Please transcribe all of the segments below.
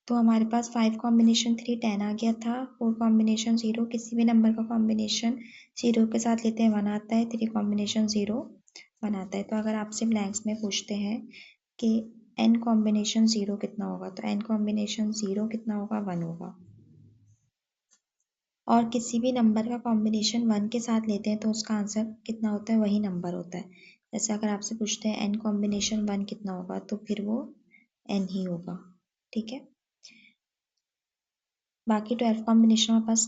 तो हमारे पास 5 कॉम्बिनेशन 3 10 आ गया था, 4 कॉम्बिनेशन 0, किसी भी नंबर का कॉम्बिनेशन 0 के साथ लेते हैं 1 आता है, 3 कॉम्बिनेशन 0 1 आता है। तो अगर आपसे ब्लैंक्स में पूछते हैं कि n कॉम्बिनेशन 0 कितना होगा, तो n कॉम्बिनेशन 0 कितना होगा, 1 होगा। और किसी भी नंबर का कॉम्बिनेशन 1 के साथ लेते हैं तो उसका आंसर कितना होता है, वही नंबर होता है। जैसे अगर आपसे पूछते हैं n कॉम्बिनेशन 1 कितना होगा, तो फिर वो n ही होगा, ठीक है। बाकी 12 कॉम्बिनेशन हमारे पास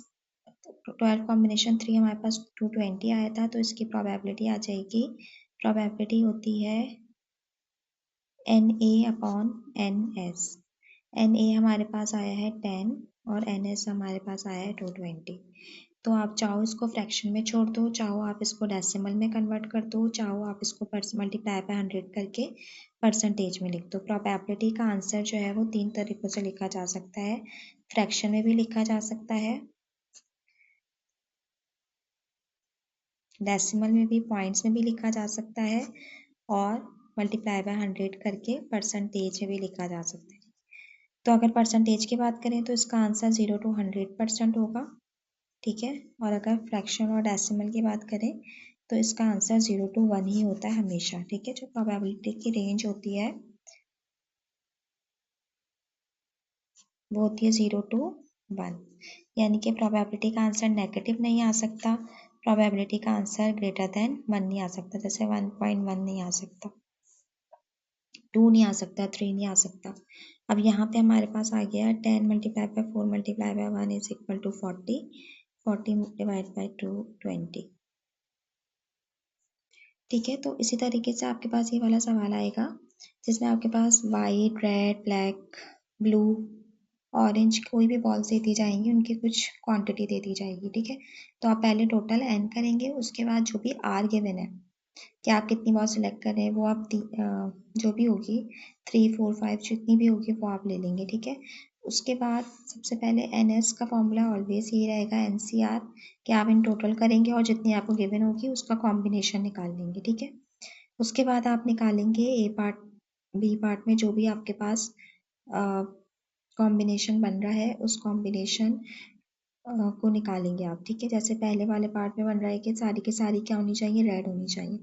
12 कॉम्बिनेशन 3 हमारे पास 220 आया था, तो इसकी प्रोबेबिलिटी आ जाएगी, प्रोबेबिलिटी होती है NA अपॉन NS। NA हमारे पास आया है 10 और NS हमारे पास आया है 220। तो आप चाहो इसको फ्रैक्शन में छोड़ दो, चाहो आप इसको डेसिमल में कन्वर्ट कर दो, चाहो आप इसको मल्टीप्लाई बाय 100 करके परसेंटेज में लिख दो। प्रोबेबिलिटी का आंसर जो है वो 3 तरीक़ों से लिखा जा सकता है। फ्रैक्शन में भी लिखा जा सकता है, डेसिमल में भी, पॉइंट्स में भी लिखा जा सकता है, और मल्टीप्लाई बाय 100 करके परसेंटेज में भी लिखा जा सकता है। तो अगर परसेंटेज की बात करें तो इसका आंसर 0 to 100% होगा, ठीक है। और अगर फ्रैक्शन और डेसिमल की बात करें तो इसका आंसर 0 to 1 ही होता है हमेशा, ठीक है। जो प्रोबेबिलिटी की रेंज होती है वो होती है 0 to 1, यानी कि प्रोबेबिलिटी का आंसर नेगेटिव नहीं आ सकता, प्रोबेबिलिटी का आंसर ग्रेटर देन 1 नहीं आ सकता। जैसे 1.1 नहीं आ सकता, 2 नहीं आ सकता, 3 नहीं आ सकता। अब यहाँ पे हमारे पास आ गया 10 multiply by 4 multiply by 1 is equal to 40, 40 divide by 2 20, ठीक है। तो इसी तरीके से आपके पास ये वाला सवाल आएगा जिसमें आपके पास white, red, black, blue, orange कोई भी बॉल्स दे दी जाएंगी, उनकी कुछ क्वांटिटी दे दी जाएगी, ठीक है। तो आप पहले टोटल n करेंगे, उसके बाद जो भी r गिवन है कि आप कितनी बॉल सिलेक्ट कर रहे हैं वो आप जो भी होगी 3 4 5 जितनी भी होगी वो आप ले लेंगे, ठीक है। उसके बाद सबसे पहले NS का फॉर्मूला ऑलवेज ये रहेगा NCR, कि आप इन टोटल करेंगे और जितनी आपको गिवन होगी उसका कॉम्बिनेशन निकाल लेंगे, ठीक है। उसके बाद आप निकालेंगे A पार्ट, B पार्ट में जो भी आपके पास कॉम्बिनेशन बन रहा है उस कॉम्बिनेशन को निकालेंगे आप, ठीक है। जैसे पहले वाले पार्ट में बन रहा है कि सारी की सारी क्या होनी चाहिए, रेड होनी चाहिए।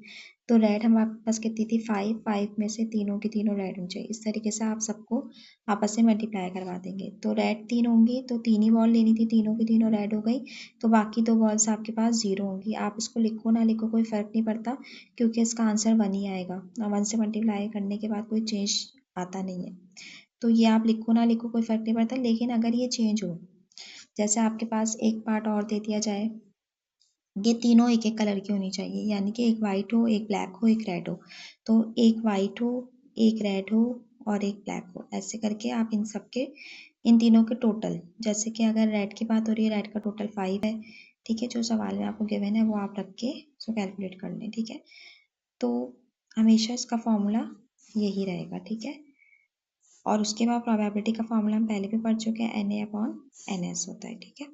तो रेड हमारे पास कितनी थी, 5 में से तीनों की तीनों रेड होनी चाहिए। इस तरीके से आप सबको आपस में मल्टीप्लाई करवा देंगे। तो रेड 3 होंगी तो 3 ही बॉल लेनी थी, तीनों की तीनों रेड हो गई, तो बाकी 2 बॉल्स आपके पास 0 होंगी। आप इसको लिखो ना लिखो कोई फ़र्क नहीं पड़ता, क्योंकि इसका आंसर 1 ही आएगा। 1 से मल्टीप्लाई करने के बाद कोई चेंज आता नहीं है, तो ये आप लिखो ना लिखो कोई फ़र्क नहीं पड़ता। लेकिन अगर ये चेंज हो, जैसे आपके पास एक पार्ट और दे दिया जाए, ये तीनों एक एक कलर की होनी चाहिए, यानी कि एक वाइट हो, एक ब्लैक हो, एक रेड हो। तो एक वाइट हो, एक रेड हो और एक ब्लैक हो, ऐसे करके आप इन सब के, इन तीनों के टोटल, जैसे कि अगर रेड की बात हो रही है, रेड का टोटल 5 है, ठीक है। जो सवाल में आपको गिवन है वो आप रख के उसको कैलकुलेट कर लें, ठीक है। तो हमेशा इसका फॉर्मूला यही रहेगा, ठीक है। और उसके बाद प्रोबेबिलिटी का फॉर्मूला हम पहले भी पढ़ चुके हैं, NA अपॉन NS होता है, ठीक है।